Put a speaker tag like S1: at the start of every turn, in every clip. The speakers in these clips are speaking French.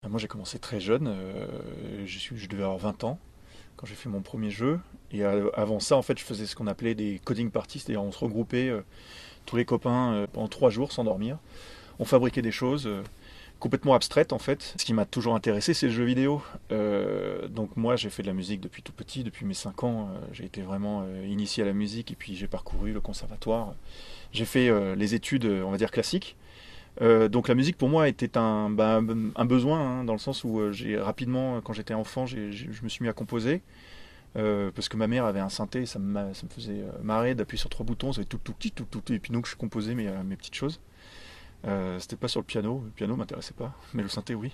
S1: Moi j'ai commencé très jeune, je devais avoir 20 ans quand j'ai fait mon premier jeu. Et avant ça, en fait, je faisais ce qu'on appelait des coding parties, c'est-à-dire on se regroupait tous les copains pendant 3 jours sans dormir. On fabriquait des choses complètement abstraites en fait. Ce qui m'a toujours intéressé, c'est le jeu vidéo. Donc moi j'ai fait de la musique depuis tout petit, depuis mes 5 ans. J'ai été vraiment initié à la musique et puis j'ai parcouru le conservatoire. J'ai fait les études, on va dire, classiques. Donc la musique pour moi était un besoin, hein, dans le sens où j'ai rapidement, quand j'étais enfant, je me suis mis à composer. Parce que ma mère avait un synthé, ça me faisait marrer d'appuyer sur 3 boutons, ça avait tout petit, tout petit, et puis donc je composais mes petites choses. C'était pas sur le piano m'intéressait pas, mais le synthé oui.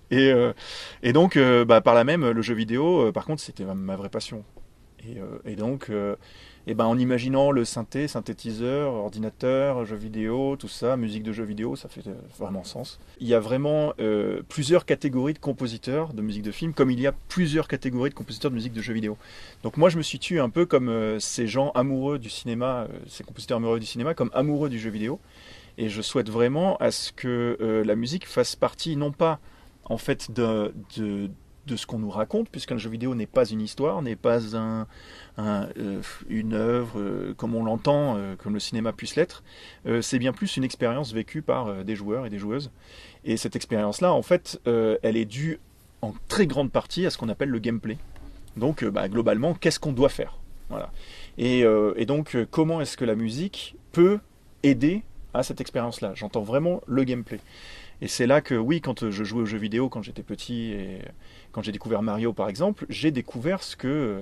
S1: Et, euh, et donc par là même, le jeu vidéo, par contre, c'était ma vraie passion. Et donc, en imaginant le synthétiseur, ordinateur, jeux vidéo, tout ça, musique de jeux vidéo, ça fait vraiment sens. Il y a vraiment plusieurs catégories de compositeurs de musique de film, comme il y a plusieurs catégories de compositeurs de musique de jeux vidéo. Donc moi, je me situe un peu comme ces gens amoureux du cinéma, ces compositeurs amoureux du cinéma, comme amoureux du jeu vidéo. Et je souhaite vraiment à ce que la musique fasse partie, non pas en fait de ce qu'on nous raconte, puisqu'un jeu vidéo n'est pas une histoire, n'est pas une œuvre comme on l'entend, comme le cinéma puisse l'être. C'est bien plus une expérience vécue par des joueurs et des joueuses. Et cette expérience-là, en fait, elle est due en très grande partie à ce qu'on appelle le gameplay. Donc, globalement, qu'est-ce qu'on doit faire? Voilà. Et donc, comment est-ce que la musique peut aider à cette expérience-là? J'entends vraiment le gameplay. Et c'est là que, oui, quand je jouais aux jeux vidéo quand j'étais petit et quand j'ai découvert Mario par exemple, j'ai découvert ce que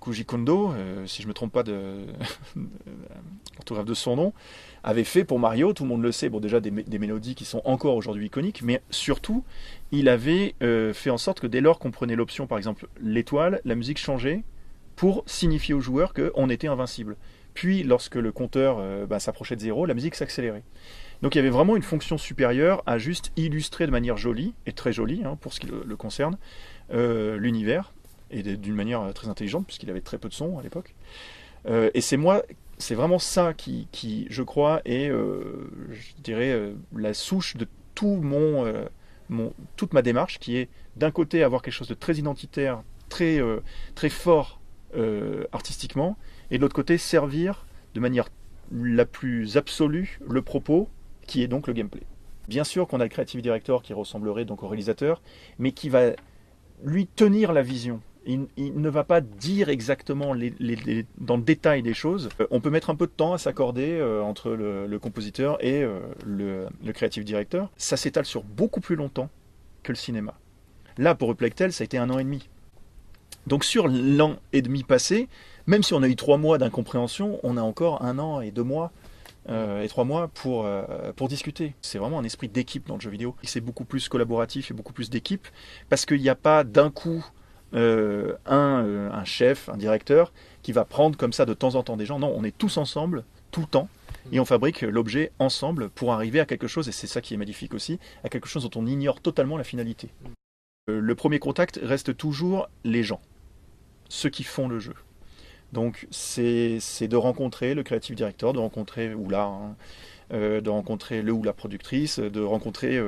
S1: Koji Kondo, si je ne me trompe pas de l'orthographe de son nom, avait fait pour Mario. Tout le monde le sait, bon, déjà des mélodies qui sont encore aujourd'hui iconiques, mais surtout, il avait fait en sorte que dès lors qu'on prenait l'option, par exemple, l'étoile, la musique changeait pour signifier aux joueurs qu'on était invincible. Puis, lorsque le compteur s'approchait de zéro, la musique s'accélérait. Donc il y avait vraiment une fonction supérieure à juste illustrer de manière jolie, et très jolie pour ce qui le concerne, l'univers, et d'une manière très intelligente, puisqu'il avait très peu de son à l'époque. Et c'est vraiment ça qui, je crois, est, je dirais, la souche de toute ma démarche, qui est d'un côté avoir quelque chose de très identitaire, très fort artistiquement, et de l'autre côté servir de manière la plus absolue le propos, qui est donc le gameplay. Bien sûr qu'on a le creative director qui ressemblerait donc au réalisateur, mais qui va lui tenir la vision. Il ne va pas dire exactement dans le détail des choses. On peut mettre un peu de temps à s'accorder entre le compositeur et le creative director. Ça s'étale sur beaucoup plus longtemps que le cinéma. Là, pour Replectel, ça a été 1 an et demi. Donc sur l'an et demi passé, même si on a eu 3 mois d'incompréhension, on a encore 1 an et 2 mois et 3 mois pour discuter. C'est vraiment un esprit d'équipe dans le jeu vidéo. C'est beaucoup plus collaboratif et beaucoup plus d'équipe parce qu'il n'y a pas d'un coup un chef, un directeur qui va prendre comme ça de temps en temps des gens. Non, on est tous ensemble tout le temps et on fabrique l'objet ensemble pour arriver à quelque chose, et c'est ça qui est magnifique aussi, à quelque chose dont on ignore totalement la finalité. Le premier contact reste toujours les gens, ceux qui font le jeu. Donc c'est de rencontrer le creative director, de rencontrer de rencontrer le ou la productrice, de rencontrer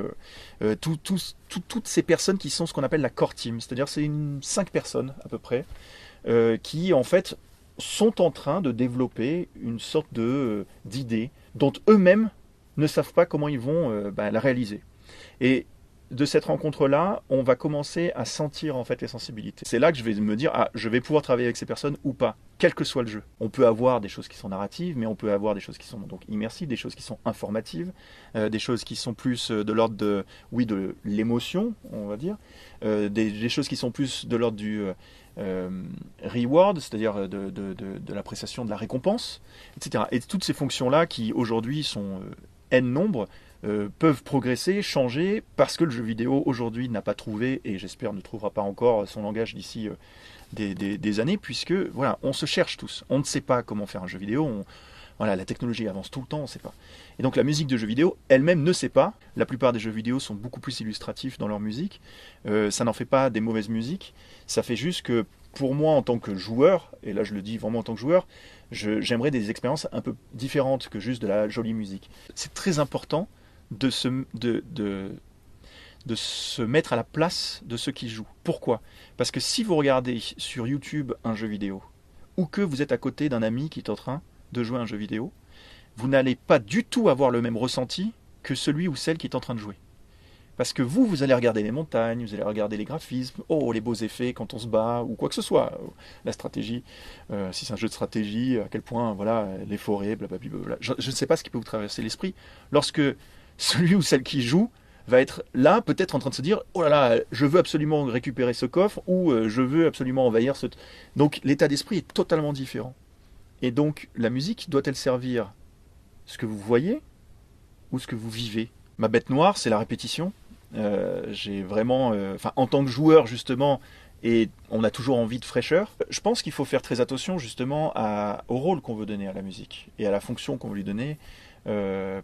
S1: toutes ces personnes qui sont ce qu'on appelle la core team, c'est-à-dire c'est 5 personnes à peu près, qui en fait sont en train de développer une sorte d'idée dont eux-mêmes ne savent pas comment ils vont la réaliser. Et de cette rencontre-là, on va commencer à sentir en fait les sensibilités. C'est là que je vais me dire, ah, je vais pouvoir travailler avec ces personnes ou pas, quel que soit le jeu. On peut avoir des choses qui sont narratives, mais on peut avoir des choses qui sont donc immersives, des choses qui sont informatives, des choses qui sont plus de l'ordre de l'émotion, on va dire, des choses qui sont plus de l'ordre du reward, c'est-à-dire de l'appréciation de la récompense, etc. Et toutes ces fonctions-là qui aujourd'hui sont n nombre, peuvent progresser, changer, parce que le jeu vidéo aujourd'hui n'a pas trouvé, et j'espère ne trouvera pas encore son langage d'ici des années, puisque voilà, on se cherche tous. On ne sait pas comment faire un jeu vidéo. Voilà, la technologie avance tout le temps, on ne sait pas. Et donc la musique de jeu vidéo elle-même ne sait pas. La plupart des jeux vidéo sont beaucoup plus illustratifs dans leur musique. Ça n'en fait pas des mauvaises musiques. Ça fait juste que pour moi en tant que joueur, et là je le dis vraiment en tant que joueur, j'aimerais des expériences un peu différentes que juste de la jolie musique. C'est très important de de se mettre à la place de ceux qui jouent. Pourquoi ? Parce que si vous regardez sur YouTube un jeu vidéo, ou que vous êtes à côté d'un ami qui est en train de jouer à un jeu vidéo, vous n'allez pas du tout avoir le même ressenti que celui ou celle qui est en train de jouer. Parce que vous allez regarder les montagnes, vous allez regarder les graphismes, les beaux effets quand on se bat, ou quoi que ce soit, la stratégie, si c'est un jeu de stratégie, à quel point, voilà, les forêts, blablabla. Je ne sais pas ce qui peut vous traverser l'esprit lorsque celui ou celle qui joue va être là, peut-être en train de se dire, oh là là, je veux absolument récupérer ce coffre, ou je veux absolument envahir ce... Donc l'état d'esprit est totalement différent. Et donc la musique doit-elle servir ce que vous voyez ou ce que vous vivez ? Ma bête noire, c'est la répétition. J'ai vraiment, en tant que joueur justement, et on a toujours envie de fraîcheur, je pense qu'il faut faire très attention justement au rôle qu'on veut donner à la musique et à la fonction qu'on veut lui donner.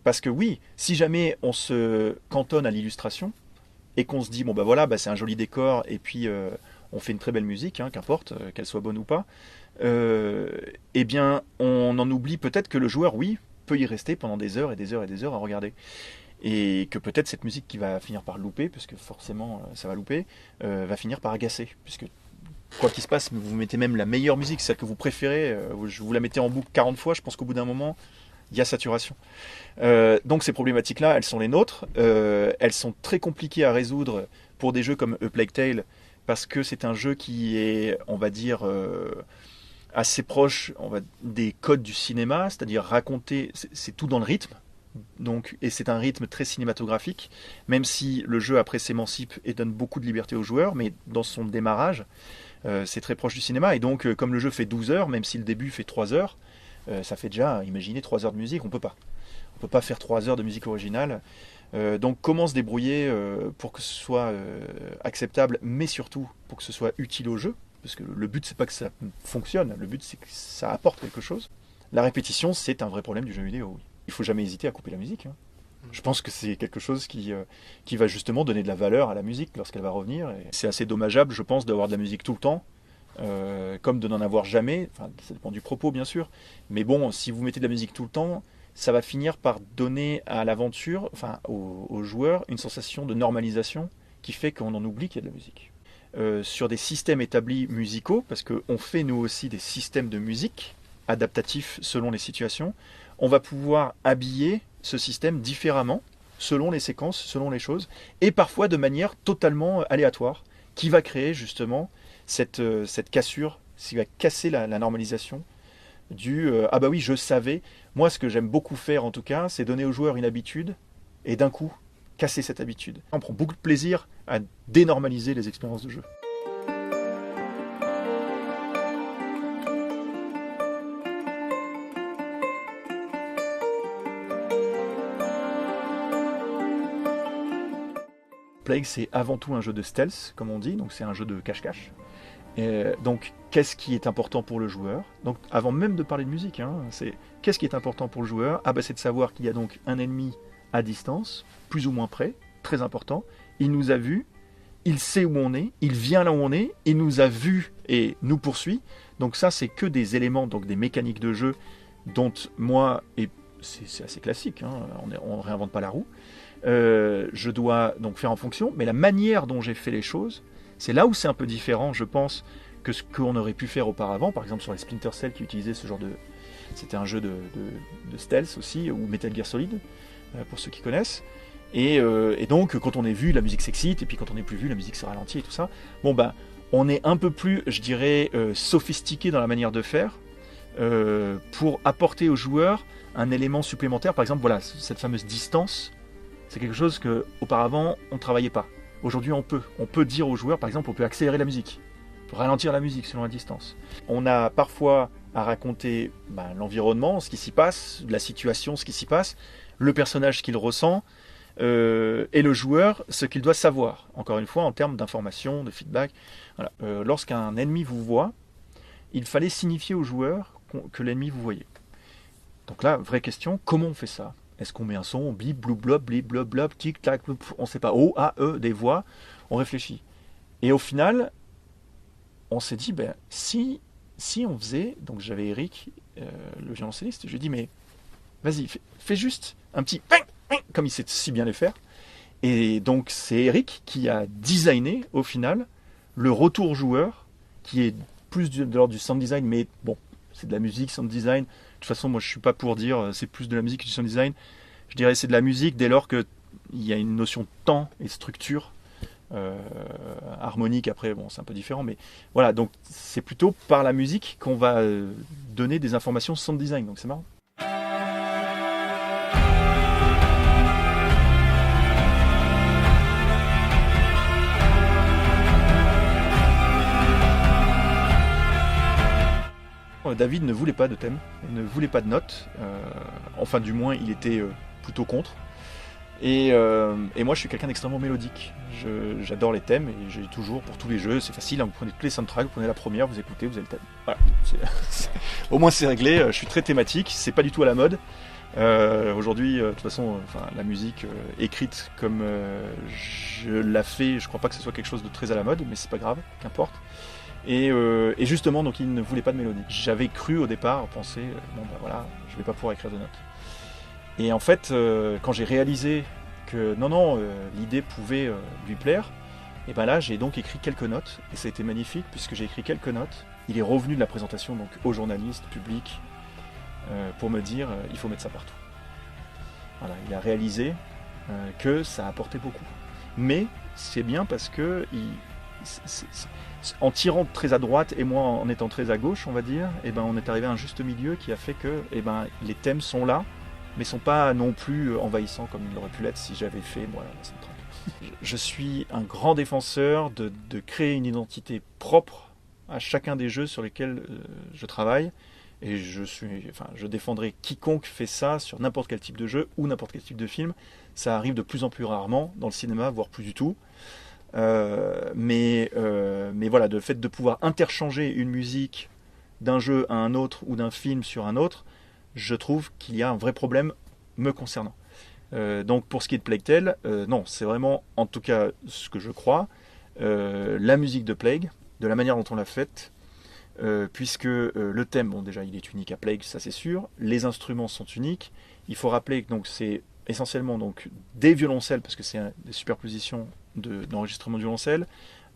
S1: Parce que oui, si jamais on se cantonne à l'illustration et qu'on se dit bon bah voilà, c'est un joli décor et puis on fait une très belle musique, hein, qu'importe qu'elle soit bonne ou pas, eh bien on en oublie peut-être que le joueur, oui, peut y rester pendant des heures et des heures et des heures à regarder. Et que peut-être cette musique qui va finir par louper, puisque forcément ça va louper, va finir par agacer. Puisque quoi qu'il se passe, vous mettez même la meilleure musique, celle que vous préférez, vous la mettez en boucle 40 fois, je pense qu'au bout d'un moment, il y a saturation. Donc ces problématiques-là, elles sont les nôtres. Elles sont très compliquées à résoudre pour des jeux comme A Plague Tale, parce que c'est un jeu qui est, on va dire, assez proche des codes du cinéma, c'est-à-dire raconter, c'est tout dans le rythme. Donc, et c'est un rythme très cinématographique, même si le jeu après s'émancipe et donne beaucoup de liberté aux joueurs, mais dans son démarrage, c'est très proche du cinéma. Et donc, comme le jeu fait 12 heures, même si le début fait 3 heures, ça fait déjà, imaginez, 3 heures de musique, on peut pas. On peut pas faire 3 heures de musique originale. Donc comment se débrouiller pour que ce soit acceptable, mais surtout pour que ce soit utile au jeu, parce que le but c'est pas que ça fonctionne, le but c'est que ça apporte quelque chose. La répétition, c'est un vrai problème du jeu vidéo, oui. Il faut jamais hésiter à couper la musique. Hein. Je pense que c'est quelque chose qui va justement donner de la valeur à la musique lorsqu'elle va revenir. Et c'est assez dommageable, je pense, d'avoir de la musique tout le temps, comme de n'en avoir jamais. Enfin, ça dépend du propos, bien sûr. Mais bon, si vous mettez de la musique tout le temps, ça va finir par donner à l'aventure, aux joueurs, une sensation de normalisation qui fait qu'on en oublie qu'il y a de la musique. Sur des systèmes établis musicaux, parce qu'on fait nous aussi des systèmes de musique adaptatifs selon les situations, on va pouvoir habiller ce système différemment, selon les séquences, selon les choses, et parfois de manière totalement aléatoire, qui va créer justement cette cassure, qui va casser la normalisation du ah bah oui, je savais. Moi, ce que j'aime beaucoup faire en tout cas, c'est donner aux joueurs une habitude, et d'un coup, casser cette habitude. On prend beaucoup de plaisir à dénormaliser les expériences de jeu. Plague, c'est avant tout un jeu de stealth, comme on dit, donc c'est un jeu de cache-cache. Donc, qu'est-ce qui est important pour le joueur ? Donc, avant même de parler de musique, hein, c'est qu'est-ce qui est important pour le joueur ? C'est de savoir qu'il y a donc un ennemi à distance, plus ou moins près, très important. Il nous a vus, il sait où on est, il vient là où on est, il nous a vus et nous poursuit. Donc ça, c'est que des éléments, donc des mécaniques de jeu dont moi, et c'est assez classique, hein, on ne réinvente pas la roue. Je dois donc faire en fonction, mais la manière dont j'ai fait les choses, c'est là où c'est un peu différent, je pense, que ce qu'on aurait pu faire auparavant, par exemple sur les Splinter Cell qui utilisaient ce genre de... C'était un jeu de stealth aussi, ou Metal Gear Solid, pour ceux qui connaissent. Et donc, quand on est vu, la musique s'excite, et puis quand on n'est plus vu, la musique se ralentit et tout ça. Bon, on est un peu plus, je dirais, sophistiqué dans la manière de faire, pour apporter aux joueurs un élément supplémentaire. Par exemple, voilà, cette fameuse distance, c'est quelque chose qu'auparavant, on ne travaillait pas. Aujourd'hui, on peut dire aux joueurs, par exemple, on peut accélérer la musique, ralentir la musique selon la distance. On a parfois à raconter l'environnement, ce qui s'y passe, la situation, ce qui s'y passe, le personnage, ce qu'il ressent, et le joueur, ce qu'il doit savoir. Encore une fois, en termes d'information, de feedback. Voilà. Lorsqu'un ennemi vous voit, il fallait signifier au joueur que l'ennemi vous voyait. Donc là, vraie question, comment on fait ça ? Est-ce qu'on met un son, blip, blub, blob, tic, tac, on ne sait pas, O, A, E, des voix, on réfléchit. Et au final, on s'est dit, si on faisait, donc j'avais Eric, le violoncelliste, je lui ai dit, mais vas-y, fais juste un petit, comme il sait si bien le faire, Et donc c'est Eric qui a designé au final le retour joueur, qui est plus de l'ordre du sound design, mais bon, c'est de la musique, sound design. De toute façon, moi je suis pas pour dire c'est plus de la musique que du sound design. Je dirais c'est de la musique dès lors qu'il y a une notion de temps et structure. Harmonique après, bon c'est un peu différent, mais voilà, donc c'est plutôt par la musique qu'on va donner des informations sound design, donc c'est marrant. David ne voulait pas de thème, il ne voulait pas de notes, enfin du moins il était plutôt contre. Et moi je suis quelqu'un d'extrêmement mélodique, j'adore les thèmes et j'ai toujours pour tous les jeux, c'est facile, hein, vous prenez tous les soundtracks, vous prenez la première, vous écoutez, vous avez le thème. Voilà, au moins c'est réglé, je suis très thématique, c'est pas du tout à la mode. Aujourd'hui, de toute façon, la musique écrite comme je la fais, je crois pas que ce soit quelque chose de très à la mode, mais c'est pas grave, qu'importe. Et justement, donc il ne voulait pas de mélodie. J'avais cru au départ, penser, bon ben voilà, je vais pas pouvoir écrire de notes. Et en fait, quand j'ai réalisé que non, l'idée pouvait lui plaire, et ben là j'ai donc écrit quelques notes, et ça a été magnifique puisque j'ai écrit quelques notes. Il est revenu de la présentation donc aux journalistes, public, pour me dire il faut mettre ça partout. Voilà, il a réalisé que ça apportait beaucoup. Mais c'est bien parce que en tirant très à droite et moi en étant très à gauche, on va dire, et ben on est arrivé à un juste milieu qui a fait que les thèmes sont là, mais sont pas non plus envahissants comme il aurait pu l'être si j'avais fait la soundtrack. Je suis un grand défenseur de créer une identité propre à chacun des jeux sur lesquels je travaille, et je défendrai quiconque fait ça sur n'importe quel type de jeu ou n'importe quel type de film. Ça arrive de plus en plus rarement dans le cinéma, voire plus du tout. Mais voilà, le fait de pouvoir interchanger une musique d'un jeu à un autre ou d'un film sur un autre, je trouve qu'il y a un vrai problème me concernant. Donc pour ce qui est de Plague Tale, non, c'est vraiment, en tout cas ce que je crois, la musique de Plague, de la manière dont on l'a faite, puisque le thème, bon déjà il est unique à Plague, ça c'est sûr, les instruments sont uniques, il faut rappeler que donc, c'est essentiellement donc, des violoncelles, parce que c'est des superpositions d'enregistrement de violoncelle,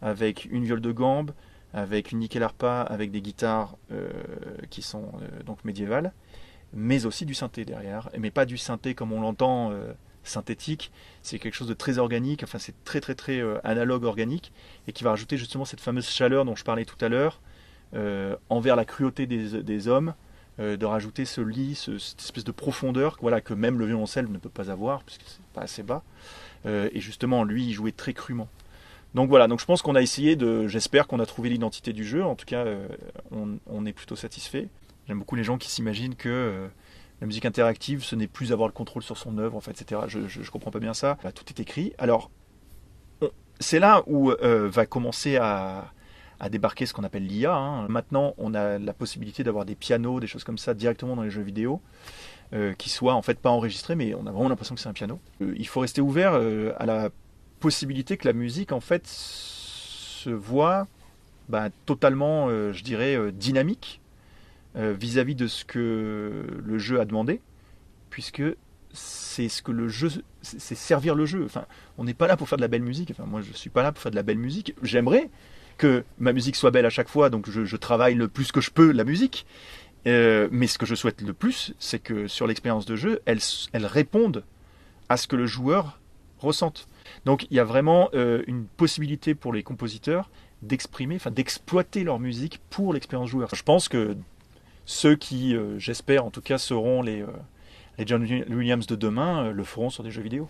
S1: avec une viole de gambe, avec une nickel harpa, avec des guitares qui sont donc médiévales, mais aussi du synthé derrière, mais pas du synthé comme on l'entend synthétique, c'est quelque chose de très organique, enfin c'est très très très analogue organique, et qui va rajouter justement cette fameuse chaleur dont je parlais tout à l'heure, envers la cruauté des hommes, de rajouter ce lit, cette espèce de profondeur voilà, que même le violoncelle ne peut pas avoir, puisque c'est pas assez bas, et justement lui il jouait très crûment. Donc voilà, donc je pense qu'on a essayé j'espère qu'on a trouvé l'identité du jeu, en tout cas on est plutôt satisfait. J'aime beaucoup les gens qui s'imaginent que la musique interactive, ce n'est plus avoir le contrôle sur son œuvre, en fait, etc. Je comprends pas bien ça. Là, tout est écrit. Alors, c'est là où va commencer à débarquer ce qu'on appelle l'IA. Hein. Maintenant, on a la possibilité d'avoir des pianos, des choses comme ça, directement dans les jeux vidéo, qui soient en fait pas enregistrés, mais on a vraiment l'impression que c'est un piano. Il faut rester ouvert à la possibilité que la musique, en fait, se voit totalement, je dirais, dynamique, vis-à-vis de ce que le jeu a demandé, puisque c'est ce que le jeu, c'est servir le jeu. Enfin, on n'est pas là pour faire de la belle musique. Enfin, moi, je suis pas là pour faire de la belle musique. J'aimerais que ma musique soit belle à chaque fois, donc je travaille le plus que je peux la musique. Mais ce que je souhaite le plus, c'est que sur l'expérience de jeu, elle réponde à ce que le joueur ressente. Donc, il y a vraiment une possibilité pour les compositeurs d'exprimer, enfin d'exploiter leur musique pour l'expérience joueur. Je pense que ceux qui, j'espère en tout cas, seront les John Williams de demain, le feront sur des jeux vidéo.